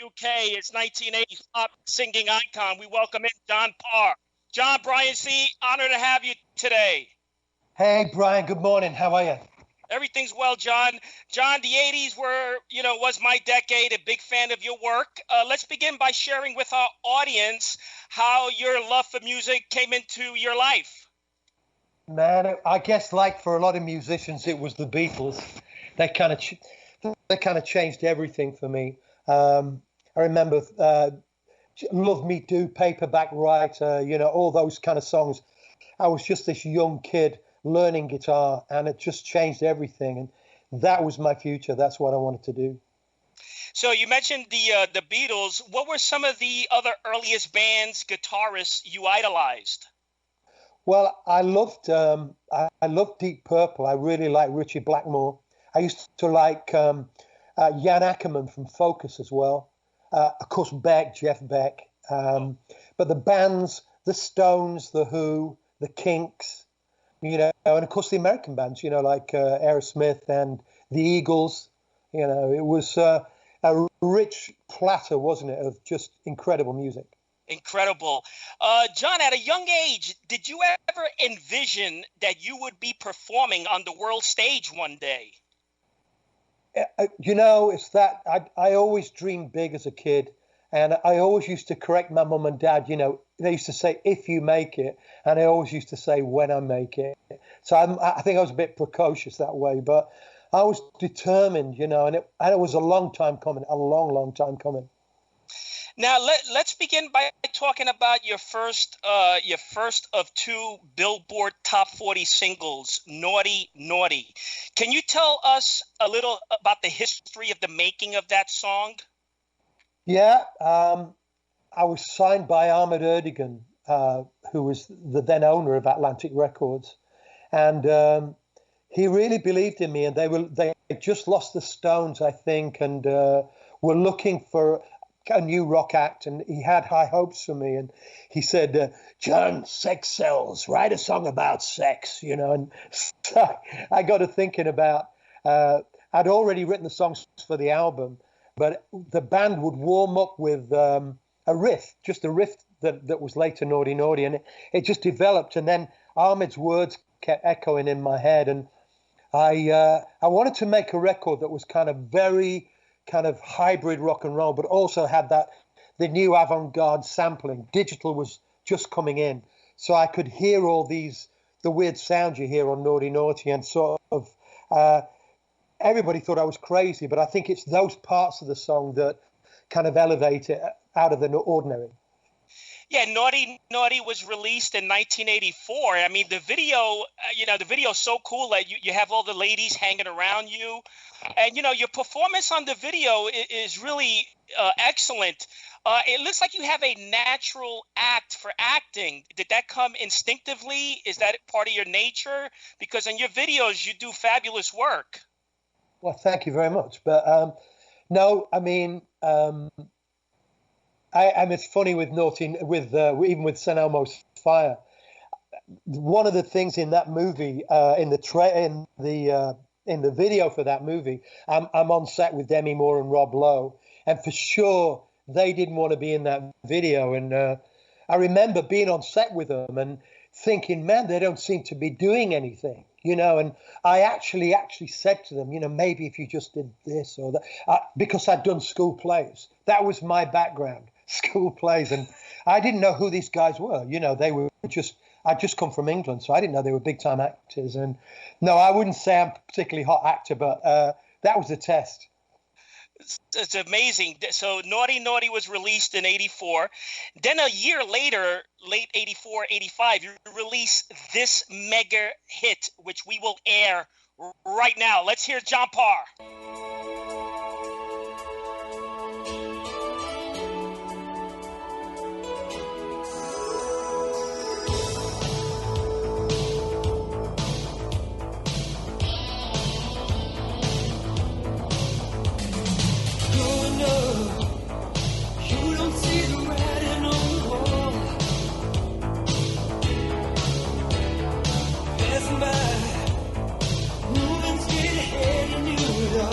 UK. It's 1980s pop singing icon. We welcome in John Parr. John, Brian C., honor to have you today. Hey, Brian, good morning. How are you? Everything's well, John. John, the 80s was my decade, a big fan of your work. Let's begin by sharing with our audience how your love for music came into your life. Man, I guess like for a lot of musicians, it was the Beatles. They kind of changed everything for me. I remember Love Me Do, Paperback Writer, all those kind of songs. I was just this young kid learning guitar, and it just changed everything. And that was my future. That's what I wanted to do. So you mentioned the Beatles. What were some of the other earliest bands, guitarists you idolized? Well, I loved Deep Purple. I really liked Richie Blackmore. I used to like Jan Ackerman from Focus as well. Of course, Jeff Beck. But the bands, the Stones, the Who, the Kinks, and of course the American bands, like Aerosmith and the Eagles. It was a rich platter, wasn't it, of just incredible music. Incredible. John, at a young age, did you ever envision that you would be performing on the world stage one day? It's that I always dreamed big as a kid. And I always used to correct my mum and dad. They used to say, if you make it. And I always used to say, when I make it. So I think I was a bit precocious that way. But I was determined, and it was a long time coming, a long, long time coming. Now, let's begin by talking about your first of two Billboard Top 40 singles, Naughty Naughty. Can you tell us a little about the history of the making of that song? Yeah, I was signed by Ahmet Ertegun, who was the then owner of Atlantic Records. And he really believed in me. And they just lost the Stones, I think, and were looking for a new rock act, and he had high hopes for me. And he said, John, sex sells, write a song about sex, and so I got to thinking about, I'd already written the songs for the album, but the band would warm up with a riff that was later Naughty Naughty, and it just developed. And then Ahmed's words kept echoing in my head, and I wanted to make a record that was very kind of hybrid rock and roll, but also had the new avant-garde sampling. Digital was just coming in, so I could hear all the weird sounds you hear on Naughty Naughty, and sort of everybody thought I was crazy, but I think it's those parts of the song that kind of elevate it out of the ordinary. Yeah, Naughty Naughty was released in 1984. I mean, the video, the video is so cool that you have all the ladies hanging around you. And, your performance on the video is really excellent. It looks like you have a natural act for acting. Did that come instinctively? Is that part of your nature? Because in your videos, you do fabulous work. Well, thank you very much. But no, I mean... it's funny with even with Elmos Fire. One of the things in that movie, in the video for that movie, I'm on set with Demi Moore and Rob Lowe, and for sure they didn't want to be in that video. And I remember being on set with them and thinking, man, they don't seem to be doing anything, And I actually said to them, maybe if you just did this or that, because I'd done school plays. That was my background. School plays, and I didn't know who these guys were. They were I'd just come from England, so I didn't know they were big time actors. And no, I wouldn't say I'm a particularly hot actor, but that was a test. It's amazing. So Naughty Naughty was released in 84. Then a year later, late 84, 85, you release this mega hit, which we will air right now. Let's hear John Parr. Moving straight ahead and you know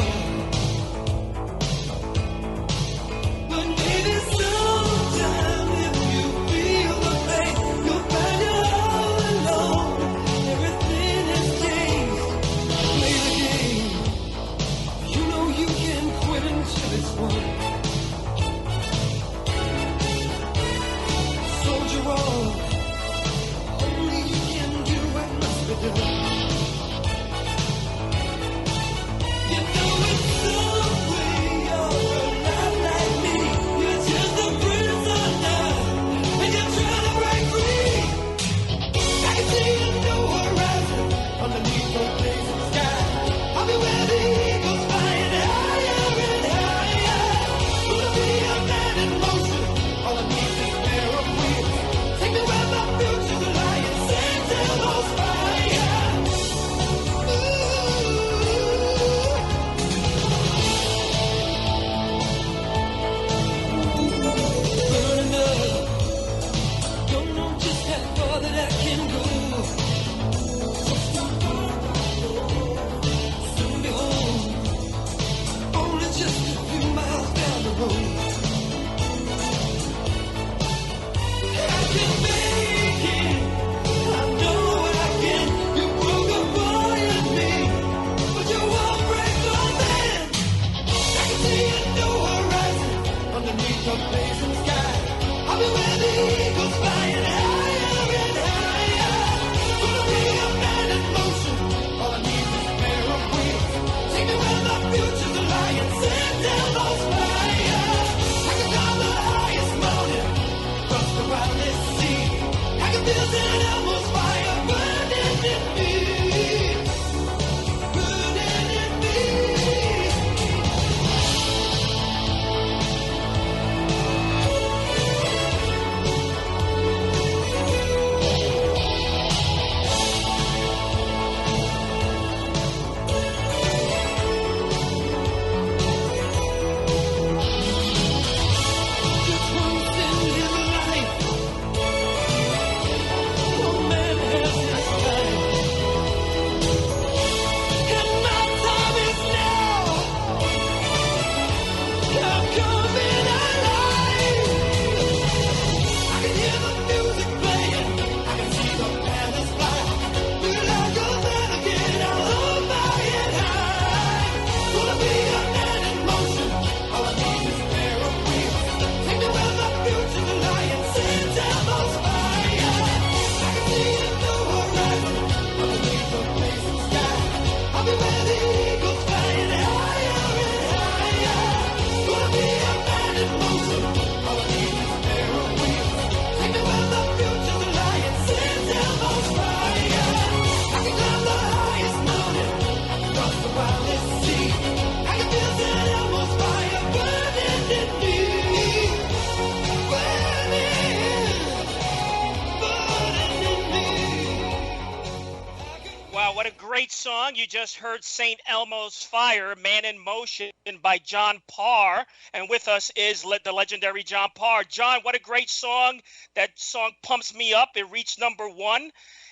Great song. You just heard St. Elmo's Fire, Man in Motion by John Parr. And with us is the legendary John Parr. John, what a great song. That song pumps me up. It reached #1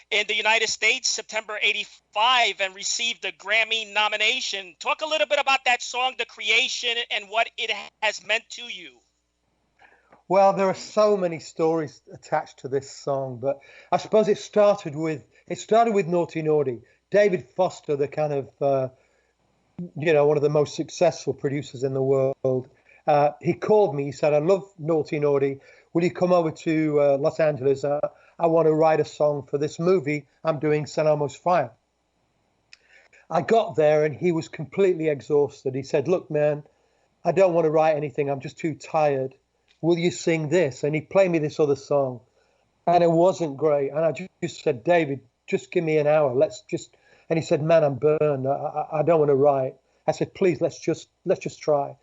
in the United States, September 85, and received a Grammy nomination. Talk a little bit about that song, the creation, and what it has meant to you. Well, there are so many stories attached to this song, but I suppose it started with Naughty Naughty. David Foster, the kind of, one of the most successful producers in the world, he called me. He said, I love Naughty Naughty. Will you come over to Los Angeles? I want to write a song for this movie. I'm doing St. Elmo's Fire. I got there and he was completely exhausted. He said, look, man, I don't want to write anything. I'm just too tired. Will you sing this? And he played me this other song. And it wasn't great. And I just said, David, just give me an hour. And he said, man, I'm burned. I don't want to write. I said, please, let's just try.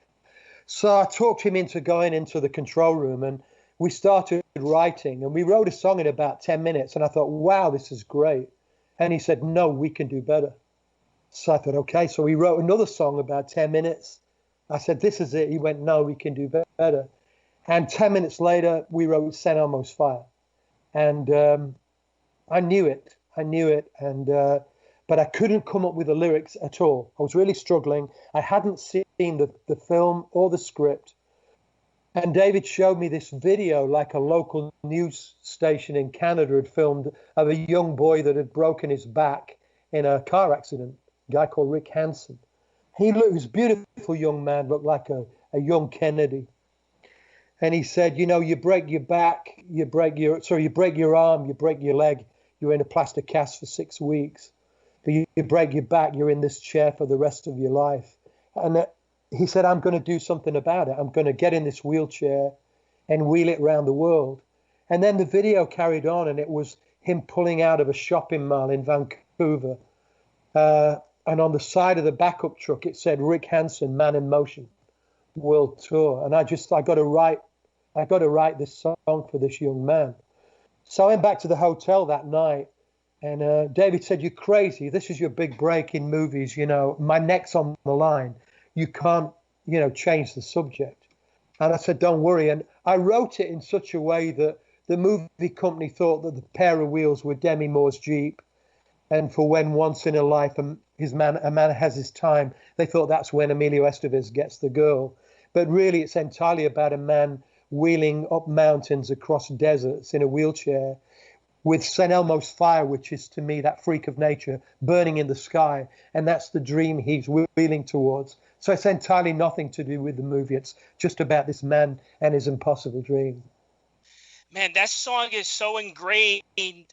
So I talked him into going into the control room and we started writing and we wrote a song in about 10 minutes. And I thought, wow, this is great. And he said, no, we can do better. So I thought, okay. So we wrote another song about 10 minutes. I said, this is it. He went, no, we can do better. And 10 minutes later, we wrote St. Elmo's Fire. And I knew it. And but I couldn't come up with the lyrics at all. I was really struggling. I hadn't seen the film or the script. And David showed me this video like a local news station in Canada had filmed of a young boy that had broken his back in a car accident, a guy called Rick Hansen. He was a beautiful young man, looked like a young Kennedy. And he said, you break your back, you break your arm, you break your leg, you're in a plaster cast for 6 weeks. But you break your back, you're in this chair for the rest of your life. And he said, I'm going to do something about it. I'm going to get in this wheelchair and wheel it around the world. And then the video carried on, and it was him pulling out of a shopping mall in Vancouver. And on the side of the backup truck, it said, Rick Hansen, Man in Motion, World Tour. And I got to write this song for this young man. So I went back to the hotel that night. And David said, you're crazy. This is your big break in movies. My neck's on the line. You can't, change the subject. And I said, don't worry. And I wrote it in such a way that the movie company thought that the pair of wheels were Demi Moore's Jeep. And for when once in a life a man has his time, they thought that's when Emilio Estevez gets the girl. But really, it's entirely about a man wheeling up mountains across deserts in a wheelchair, with St. Elmo's Fire, which is to me that freak of nature burning in the sky. And that's the dream he's wheeling towards, So it's entirely nothing to do with the movie. It's just about this man and his impossible dream. Man, that song is so engraved in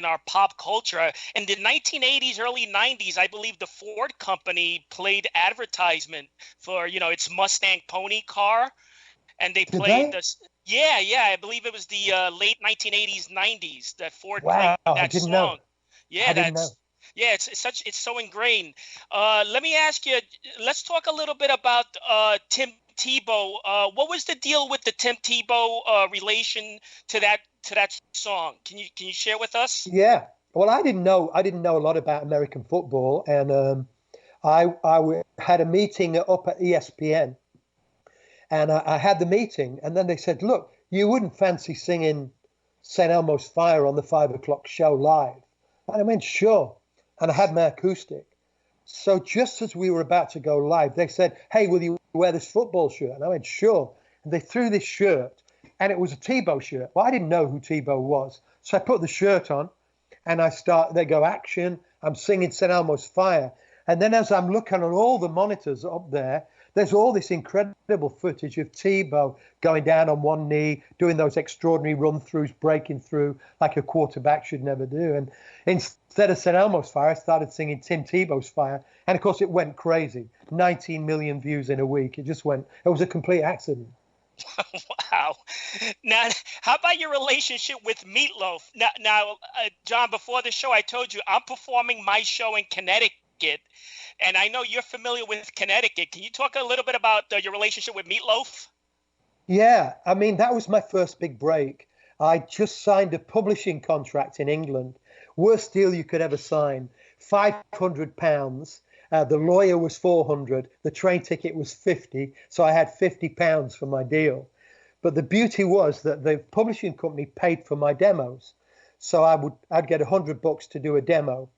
our pop culture. In the 1980s, early 90s, I believe the Ford company played advertisement for, its Mustang pony car. And they Did played they? this. Yeah, yeah. I believe it was the late 1980s, 90s that Ford played Wow, I that didn't know. song. Yeah, I didn't know. it's so ingrained. Let me ask you. Let's talk a little bit about Tim Tebow. What was the deal with the Tim Tebow relation to that song? Can you share with us? Yeah. Well, I didn't know a lot about American football, and had a meeting up at ESPN, and I had the meeting, and then they said, "Look, you wouldn't fancy singing St. Elmo's Fire on the 5 o'clock show live?" And I went, "Sure." And I had my acoustic. So just as we were about to go live, they said, "Hey, will you wear this football shirt?" And I went, "Sure." And they threw this shirt, and it was a Tebow shirt. Well, I didn't know who Tebow was. So I put the shirt on, and they go, "Action." I'm singing St. Elmo's Fire. And then as I'm looking on all the monitors up there, there's all this incredible footage of Tebow going down on one knee, doing those extraordinary run-throughs, breaking through like a quarterback should never do. And instead of St. Elmo's Fire, I started singing Tim Tebow's Fire. And of course, it went crazy. 19 million views in a week. It was a complete accident. Wow. Now, how about your relationship with Meatloaf? Now, John, before the show, I told you I'm performing my show in Connecticut, and I know you're familiar with Connecticut. Can you talk a little bit about your relationship with Meatloaf? Yeah, I mean, that was my first big break. I just signed a publishing contract in England. Worst deal you could ever sign. £500. The lawyer was 400. The train ticket was 50. So I had £50 for my deal. But the beauty was that the publishing company paid for my demos. So I'd get $100 to do a demo.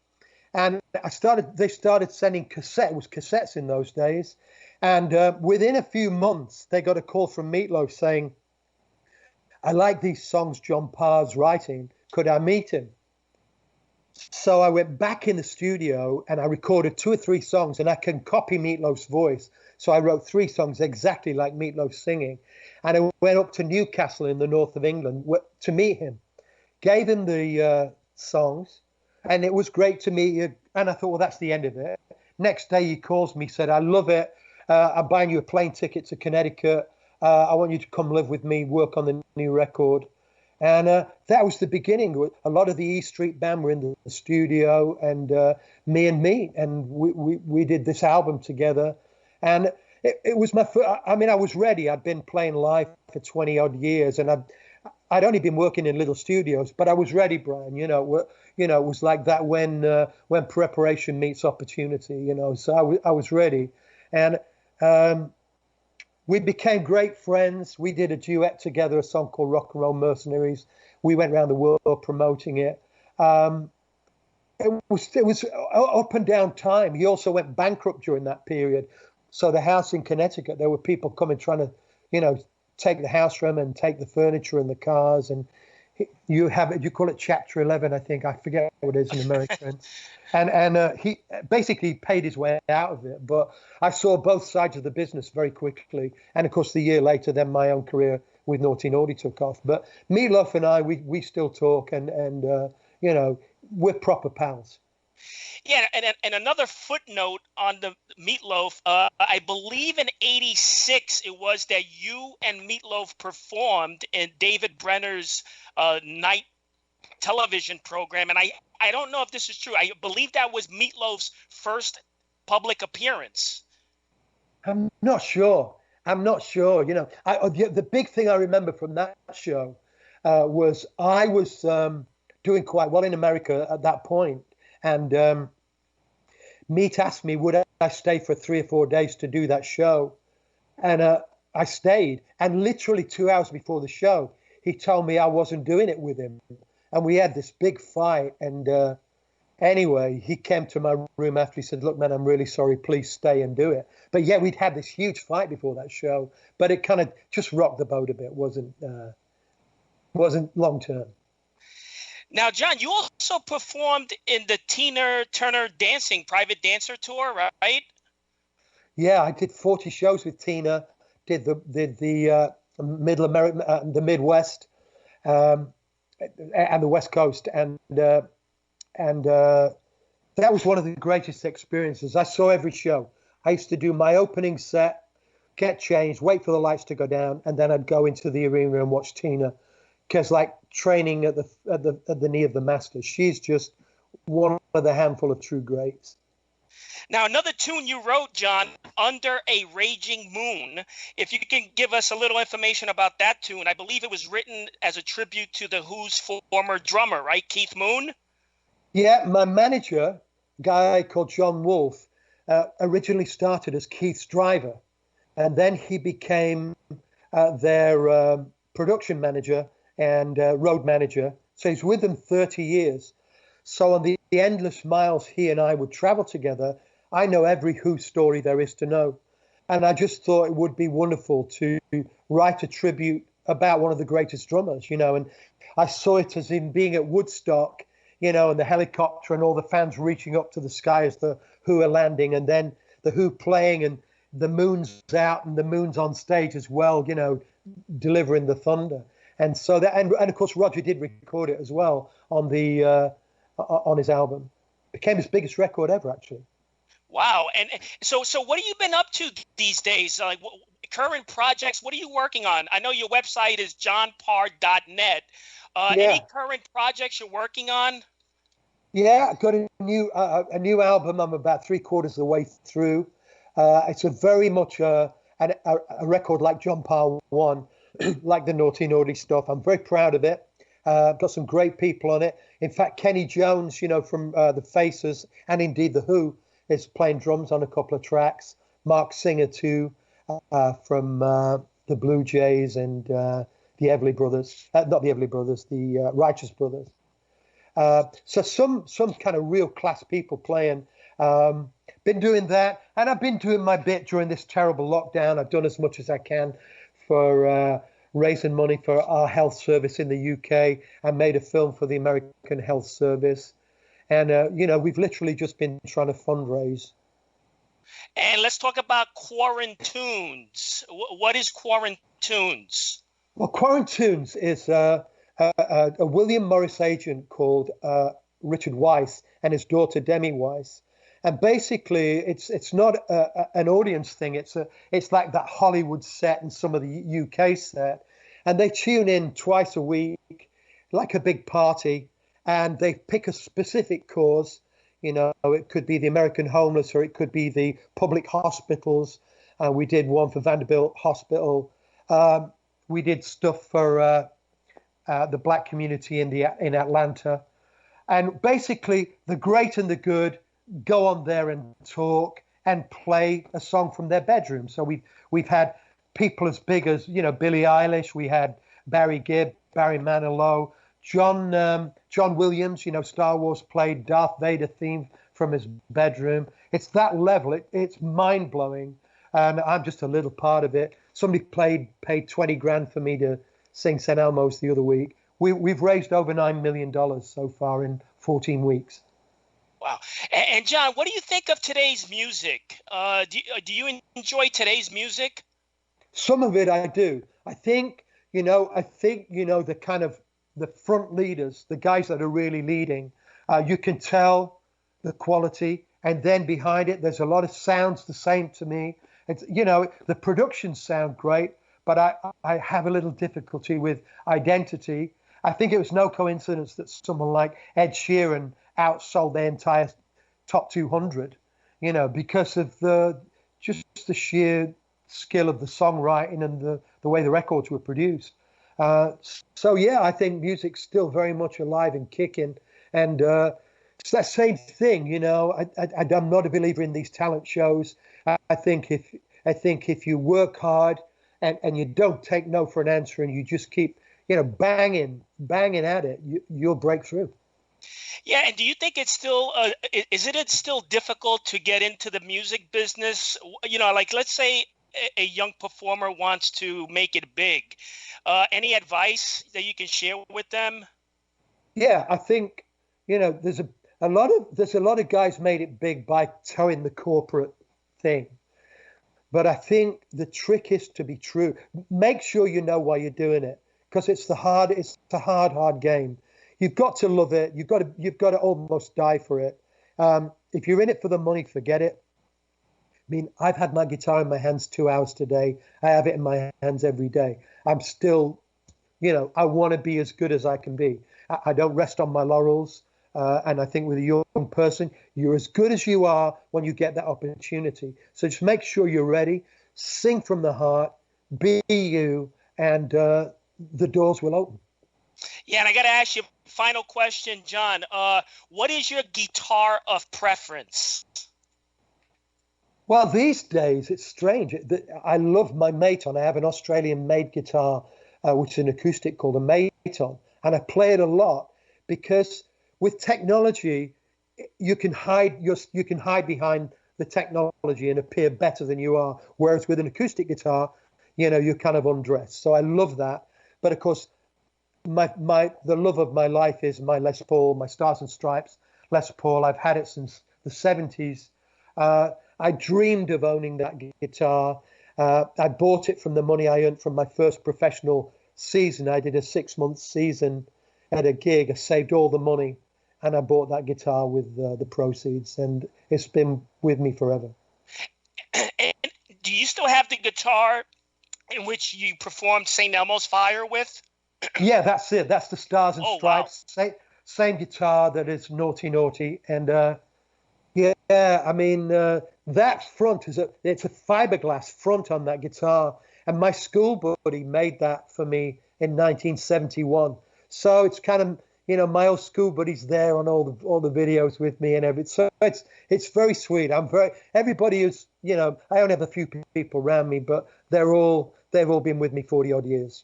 And they started sending cassettes in those days. And within a few months, they got a call from Meatloaf saying, "I like these songs John Parr's writing. Could I meet him?" So I went back in the studio and I recorded 2 or 3 songs, and I can copy Meatloaf's voice. So I wrote 3 songs exactly like Meatloaf singing. And I went up to Newcastle in the north of England to meet him, gave him the songs, and it was great to meet you. And I thought, well, that's the end of it. Next day he calls me, said, "I love it. I'm buying you a plane ticket to Connecticut. I want you to come live with me, work on the new record." And that was the beginning. A lot of the E Street Band were in the studio, and me, and we did this album together. And it was my first. I mean, I was ready. I'd been playing live for 20 odd years, and I'd only been working in little studios, but I was ready, Brian. It was like that when preparation meets opportunity. So I was ready, and we became great friends. We did a duet together, a song called Rock and Roll Mercenaries. We went around the world promoting it. It was up and down time. He also went bankrupt during that period. So the house in Connecticut, there were people coming trying to, take the house from him and take the furniture and the cars. And you call it Chapter 11, I think. I forget what it is in American. And he basically paid his way out of it. But I saw both sides of the business very quickly. And of course, the year later, then my own career with Naughty Naughty took off. But Meatloaf and I, we still talk, and we're proper pals. Yeah, and another footnote on the Meatloaf, I believe in '86 it was that you and Meatloaf performed in David Brenner's night television program, and I don't know if this is true. I believe that was Meatloaf's first public appearance. I'm not sure. The big thing I remember from that show was I was doing quite well in America at that point, and Meat asked me, would I stay for 3 or 4 days to do that show? And I stayed. And literally 2 hours before the show, he told me I wasn't doing it with him. And we had this big fight. And anyway, he came to my room after. He said, "Look, man, I'm really sorry. Please stay and do it." But yeah, we'd had this huge fight before that show. But it kind of just rocked the boat a bit. Wasn't long term. Now, John, you also performed in the Tina Turner Dancing Private Dancer Tour, right? Yeah, I did 40 shows with Tina. Did the Middle America, the Midwest, um, and the West Coast, and that was one of the greatest experiences. I saw every show. I used to do my opening set, get changed, wait for the lights to go down, and then I'd go into the arena and watch Tina, because like training at the knee of the master. She's just one of the handful of true greats. Now, another tune you wrote, John, Under a Raging Moon. If you can give us a little information about that tune. I believe it was written as a tribute to The Who's former drummer, right? Keith Moon? Yeah, my manager, a guy called John Wolfe, originally started as Keith's driver. And then he became their production manager and road manager. So he's with them 30 years. So on the endless miles he and I would travel together, I know every Who story there is to know. And I just thought it would be wonderful to write a tribute about one of the greatest drummers, and I saw it as in being at Woodstock, and the helicopter and all the fans reaching up to the sky as the Who are landing, and then the Who playing, and the moon's out and the moon's on stage as well, delivering the thunder. And so that, and of course, Roger did record it as well on his album. It became his biggest record ever, actually. Wow. And so what have you been up to these days? Like current projects, what are you working on? I know your website is johnparr.net. Any current projects you're working on? Yeah, I've got a new album. I'm about 3/4 of the way through. It's a very much a record like John Parr 1, like the Naughty Naughty stuff. I'm very proud of it. Got some great people on it. In fact, Kenny Jones, from the Faces and indeed the Who, is playing drums on a couple of tracks. Mark Singer too, from the Blue Jays and the Everly Brothers, not the Everly Brothers, the Righteous Brothers. So some kind of real class people playing. Been doing that, and I've been doing my bit during this terrible lockdown. I've done as much as I can for raising money for our health service in the UK. I made a film for the American Health Service. And, we've literally just been trying to fundraise. And let's talk about Quarantunes. What is Quarantunes? Well, Quarantunes is a William Morris agent called Richard Weiss and his daughter Demi Weiss. And basically, it's not an audience thing. It's like that Hollywood set and some of the UK set. And they tune in twice a week, like a big party. And they pick a specific cause. It could be the American homeless, or it could be the public hospitals. We did one for Vanderbilt Hospital. We did stuff for the Black community in Atlanta. And basically, the great and the good go on there and talk and play a song from their bedroom. So we've had people as big as Billie Eilish. We had Barry Gibb, Barry Manilow. John Williams, Star Wars played Darth Vader theme from his bedroom. It's that level. It's mind-blowing. And I'm just a little part of it. Somebody paid 20 grand for me to sing St. Elmo's the other week. We've raised over $9 million so far in 14 weeks. Wow. And John, what do you think of today's music? Do you enjoy today's music? Some of it I do. I think the kind of the front leaders, the guys that are really leading, you can tell the quality. And then behind it, there's a lot of sounds the same to me. It's, the productions sound great, but I have a little difficulty with identity. I think it was no coincidence that someone like Ed Sheeran outsold their entire top 200, because of the sheer skill of the songwriting and the way the records were produced. So yeah, I think music's still very much alive and kicking, and it's that same thing. I'm not a believer in these talent shows. I think if you work hard and you don't take no for an answer, and you just keep banging at it, you'll break through. Yeah, and do you think it's still is it still difficult to get into the music business? Like let's say a young performer wants to make it big. Any advice that you can share with them? Yeah, I think there's a lot of guys made it big by towing the corporate thing. But I think the trick is to be true. Make sure you know why you're doing it, because it's a hard game. You've got to love it. You've got to almost die for it. If you're in it for the money, forget it. I mean, I've had my guitar in my hands 2 hours today. I have it in my hands every day. I'm still, I want to be as good as I can be. I don't rest on my laurels. And I think with a young person, you're as good as you are when you get that opportunity. So just make sure you're ready, sing from the heart, be you, and the doors will open. Yeah, and I got to ask you, final question, John. What is your guitar of preference? Well, these days, it's strange. I love my Maton. I have an Australian-made guitar, which is an acoustic called a Maton. And I play it a lot because with technology, you can hide behind the technology and appear better than you are. Whereas with an acoustic guitar, you're kind of undressed. So I love that. But of course, the love of my life is my Les Paul, my Stars and Stripes Les Paul. I've had it since the 70s. I dreamed of owning that guitar. I bought it from the money I earned from my first professional season. I did a 6-month season at a gig. I saved all the money and I bought that guitar with the proceeds, and it's been with me forever. And do you still have the guitar in which you performed St. Elmo's Fire with? Yeah, that's it. That's the Stars and Stripes. Wow. Same guitar that is Naughty Naughty. And yeah, I mean, that front it's a fiberglass front on that guitar. And my school buddy made that for me in 1971. So it's kind of, my old school buddy's there on all the videos with me and everything. So it's very sweet. Everybody is, I only have a few people around me, but they've all been with me 40 odd years,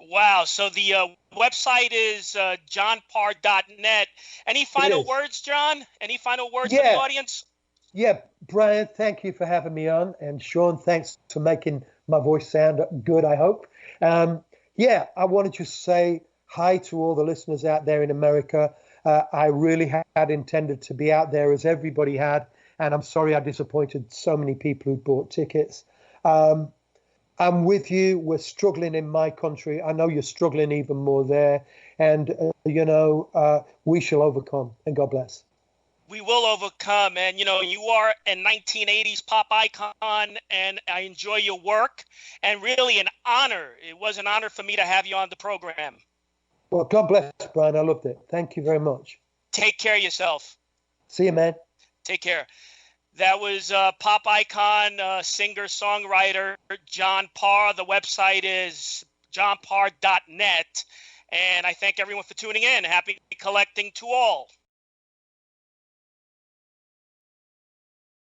Wow. So the website is johnparr.net. Any final words, John? Any final words for the audience? Yeah, Brian, thank you for having me on. And Sean, thanks for making my voice sound good, I hope. I wanted to say hi to all the listeners out there in America. I really had intended to be out there as everybody had. And I'm sorry I disappointed so many people who bought tickets. I'm with you. We're struggling in my country. I know you're struggling even more there. And, we shall overcome. And God bless. We will overcome. And, you are a 1980s pop icon, and I enjoy your work. And really an honor. It was an honor for me to have you on the program. Well, God bless, Brian. I loved it. Thank you very much. Take care of yourself. See you, man. Take care. That was pop icon, singer-songwriter John Parr. The website is johnparr.net. And I thank everyone for tuning in. Happy collecting to all.